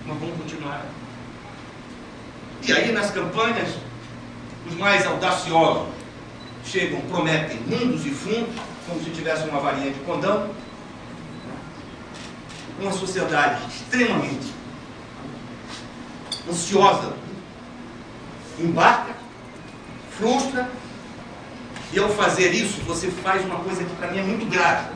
Nós vamos continuar. E aí, nas campanhas, os mais audaciosos chegam, prometem mundos e fundos, como se tivesse uma varinha de condão. Uma sociedade extremamente ansiosa embarca, frustra, e ao fazer isso, você faz uma coisa que para mim é muito grave.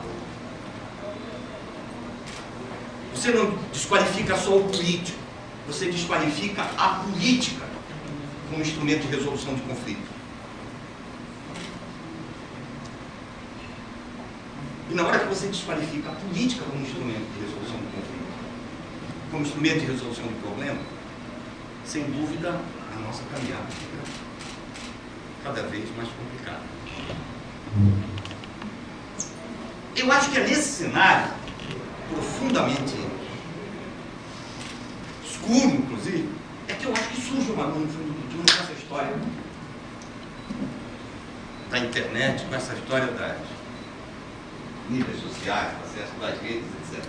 Você não desqualifica só o político, você desqualifica a política como instrumento de resolução de conflito. E na hora que você desqualifica a política como instrumento de resolução de conflito, como instrumento de resolução de problema, sem dúvida, a nossa caminhada fica cada vez mais complicada. Eu acho que é nesse cenário, profundamente escuro, inclusive, é que eu acho que surge no fundo do túnel com essa história da internet, com essa história das mídias sociais, do acesso das redes, etc.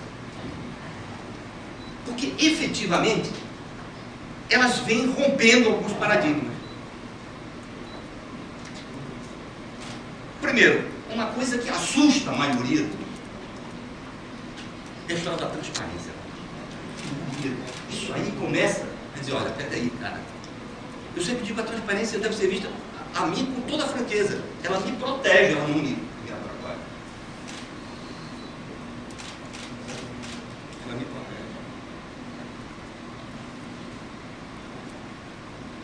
Porque, efetivamente, elas vêm rompendo alguns paradigmas. Primeiro, uma coisa que assusta a maioria é a história da transparência. Isso aí começa a dizer, olha, peraí, cara. Eu sempre digo que a transparência deve ser vista a mim com toda a franqueza. Ela me protege, ela não me atrapalha. Ela me protege.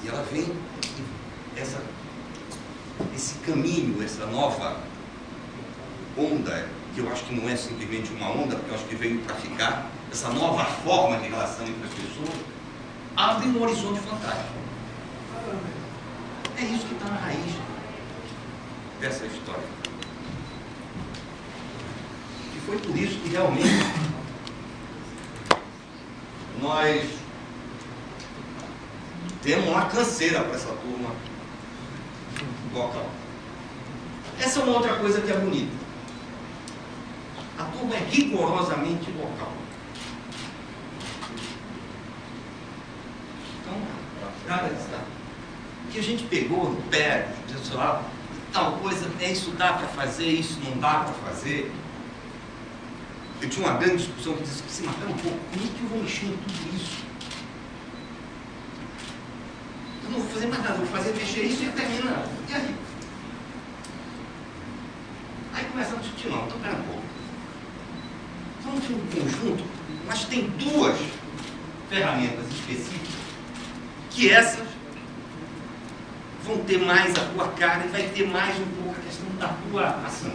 E ela vem, esse caminho, essa nova onda, que eu acho que não é simplesmente uma onda, porque eu acho que veio para ficar, essa nova forma de relação entre as pessoas, abre um horizonte fantástico. É isso que está na raiz dessa história. E foi por isso que realmente nós temos uma canseira para essa turma local. Essa é uma outra coisa que é bonita. A turma é rigorosamente local. Então, cara, que a gente pegou no pé, pessoal, tal coisa, isso dá para fazer, isso não dá para fazer. Eu tinha uma grande discussão que disse, se matar um pouco, como é que eu vou mexer em tudo isso? Eu não vou fazer mais nada, vou fazer mexer isso e termina. E aí? Aí começamos a discutir, não, então pera um pouco. Vamos ter um conjunto, mas tem duas ferramentas específicas que essas vão ter mais a tua cara e vai ter mais um pouco a questão da tua ação.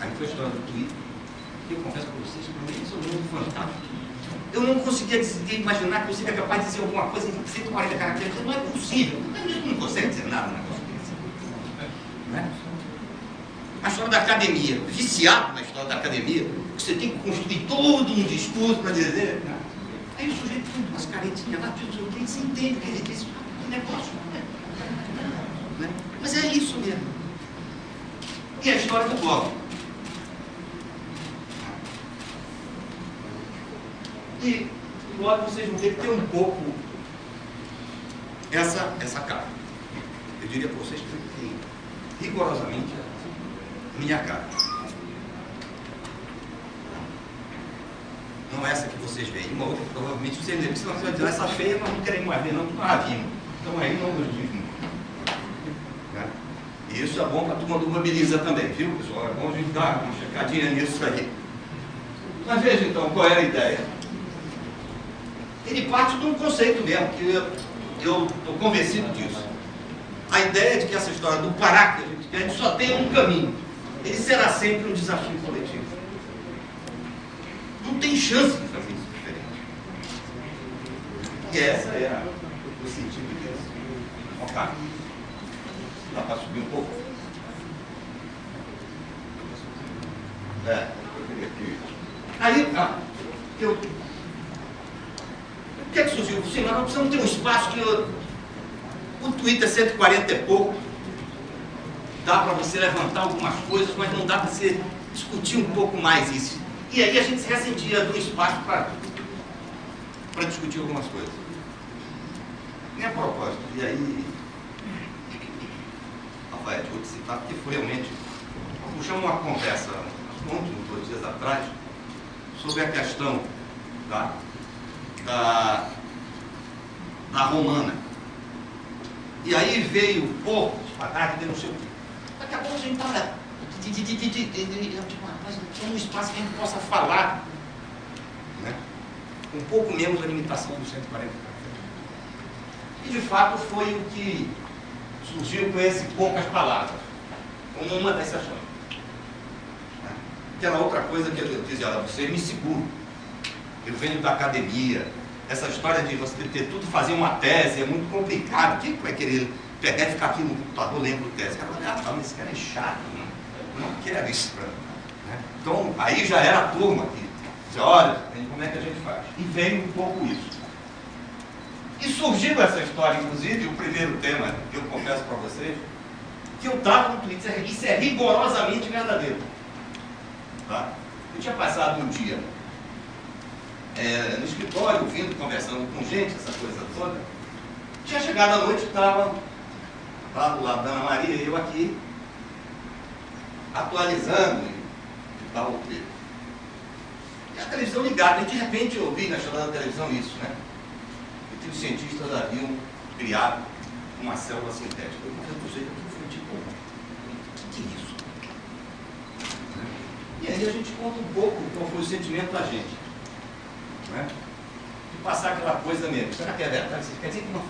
Aí foi a história do Twitter, que eu confesso para vocês, para mim isso é um mundo fantástico. Eu não conseguia imaginar que você é capaz de dizer alguma coisa em 140 caracteres. Não é possível. A gente não consegue dizer nada no negócio desse. Né? A história da academia, viciado na história da academia, que você tem que construir todo um discurso para dizer. Né? Aí o sujeito tem umas caretinhas lá, tudo o que você entende, que ele diz, que negócio. Né? Mas é isso mesmo. E a história do blog. E logo vocês vão ver que tem um pouco essa cara. Eu diria para vocês que tem rigorosamente a minha cara. Não essa que vocês veem. Uma outra, provavelmente, vocês vão dizer, essa feia nós não queremos mais ver, não, porque nós vimos. Então aí não nos diz nunca. Né? E isso é bom para a turma do Mobiliza também, viu, pessoal? É bom a gente dar uma checadinha nisso aí. Mas veja então, qual era a ideia? Ele parte de um conceito mesmo, que eu estou convencido disso. A ideia de que essa história do parar que a gente quer, só tem um caminho. Ele será sempre um desafio coletivo. Não tem chance de fazer isso diferente. E essa é o sentido disso. Ok. Dá para subir um pouco? Aí, o que é que surgiu? Sim, nós precisamos ter um espaço que o Twitter é 140 e pouco, dá para você levantar algumas coisas, mas não dá para você discutir um pouco mais isso. E aí a gente se ressentia do espaço para discutir algumas coisas. Nem a propósito. E aí, Rafael, eu vou te citar, porque foi realmente... Puxamos uma conversa, uns 2 dias atrás, sobre a questão da romana. E aí veio o porco, espagate, não sei o quê. Daqui a pouco a gente para mas tem um espaço que a gente possa falar, né? Um pouco menos a limitação dos 140 caracteres. E de fato foi o que surgiu com esse poucas palavras, como uma das sessões. Aquela outra coisa que eu dizia a você, me seguro. Eu venho da academia, essa história de você ter tudo, fazer uma tese é muito complicado. Quem vai querer pegar e ficar aqui no computador lendo tese? Mas esse cara é chato, não quero isso. Né? Então, aí já era a turma que dizia, olha, como é que a gente faz? E veio um pouco isso. E surgiu essa história, inclusive, o primeiro tema, que eu confesso para vocês, que eu estava no Twitter, isso é rigorosamente verdadeiro. Tá? Eu tinha passado um dia no escritório, ouvindo, conversando com gente, essa coisa toda. Tinha chegado à noite, estava lá do lado da Ana Maria e eu aqui, atualizando e tal, o Twitter. E a televisão ligada, e de repente eu ouvi na chamada da televisão isso, né? Que os cientistas haviam criado uma célula sintética. Eu falei, do jeito que foi tipo, o que é isso? E aí a gente conta um pouco qual foi o sentimento da gente. Né? De passar aquela coisa mesmo. Será que é verdade? Quer dizer que nós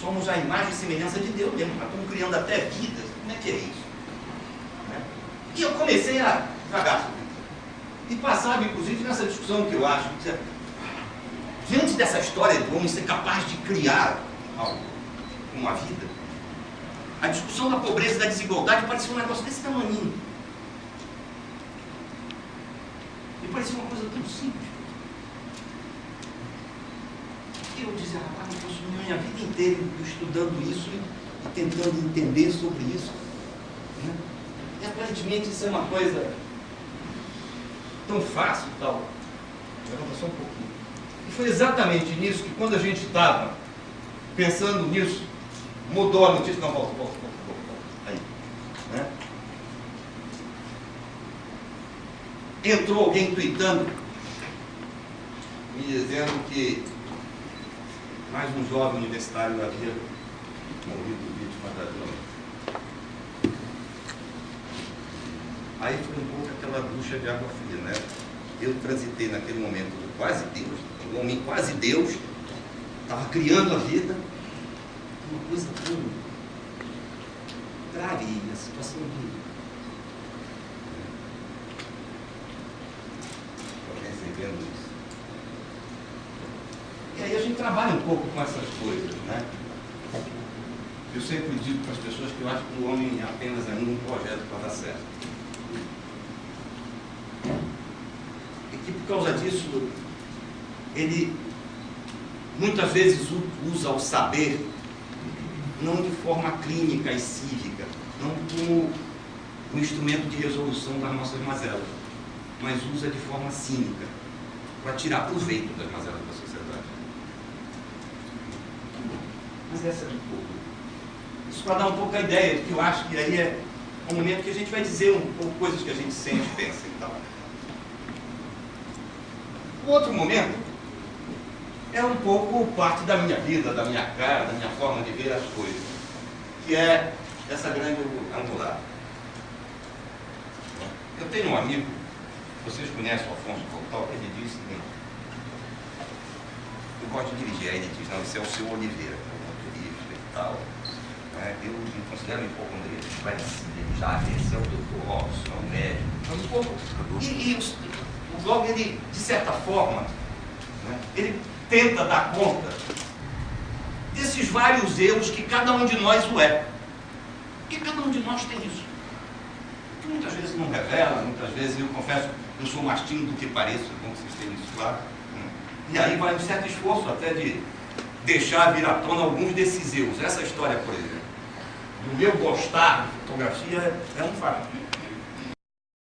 somos a imagem e semelhança de Deus mesmo. Nós estamos criando até vidas. Como é que é isso? Né? E eu comecei a devagar sobre isso. E passava, inclusive, nessa discussão que eu acho, diante dessa história do homem ser capaz de criar algo, uma vida, a discussão da pobreza e da desigualdade parecia um negócio desse tamanho. E parecia uma coisa tão simples. E eu dizia, rapaz, eu passo minha vida inteira estudando isso e tentando entender sobre isso. Né? E aparentemente isso é uma coisa tão fácil e tal. Levanta só um pouquinho. E foi exatamente nisso que, quando a gente estava pensando nisso, mudou a notícia. Não, volta. Aí. Né? Entrou alguém tweetando, me dizendo que mais um jovem universitário havia morrido vítima da droga. Aí foi um pouco aquela ducha de água fria, né? Eu transitei naquele momento do quase Deus, o homem quase Deus, estava criando a vida, uma coisa tão grave, a situação de... Vendo isso. E aí a gente trabalha um pouco com essas coisas, né? Eu sempre digo para as pessoas que eu acho que o homem é apenas ainda um projeto para dar certo. E que por causa disso, ele muitas vezes usa o saber não de forma clínica e cívica, não como um instrumento de resolução das nossas mazelas, mas usa de forma cínica, para tirar proveito das mazelas da sociedade. Mas essa é um pouco. Isso para dar um pouco a ideia de que eu acho que aí é um momento que a gente vai dizer um pouco coisas que a gente sente, pensa e tal. O outro momento é um pouco parte da minha vida, da minha cara, da minha forma de ver as coisas, que é essa grande angular. Eu tenho um amigo, vocês conhecem o Afonso Portal, ele diz o seguinte: eu gosto de dirigir, aí ele diz, não, esse é o seu Oliveira, que é um motorista e tal. Eu me considero um hipocondríaco, ele já esse é o Dr. Robson, é o médico. Mas um pouco. E o blog, ele, de certa forma, né, ele tenta dar conta desses vários erros que cada um de nós o é. Porque cada um de nós tem isso. Que muitas vezes não revela, muitas vezes eu confesso, eu sou mais tímido do que pareço, é bom que vocês tenham isso claro. E aí vai um certo esforço até de deixar vir à tona alguns desses erros. Essa história, por exemplo, do meu gostar de fotografia é um fato.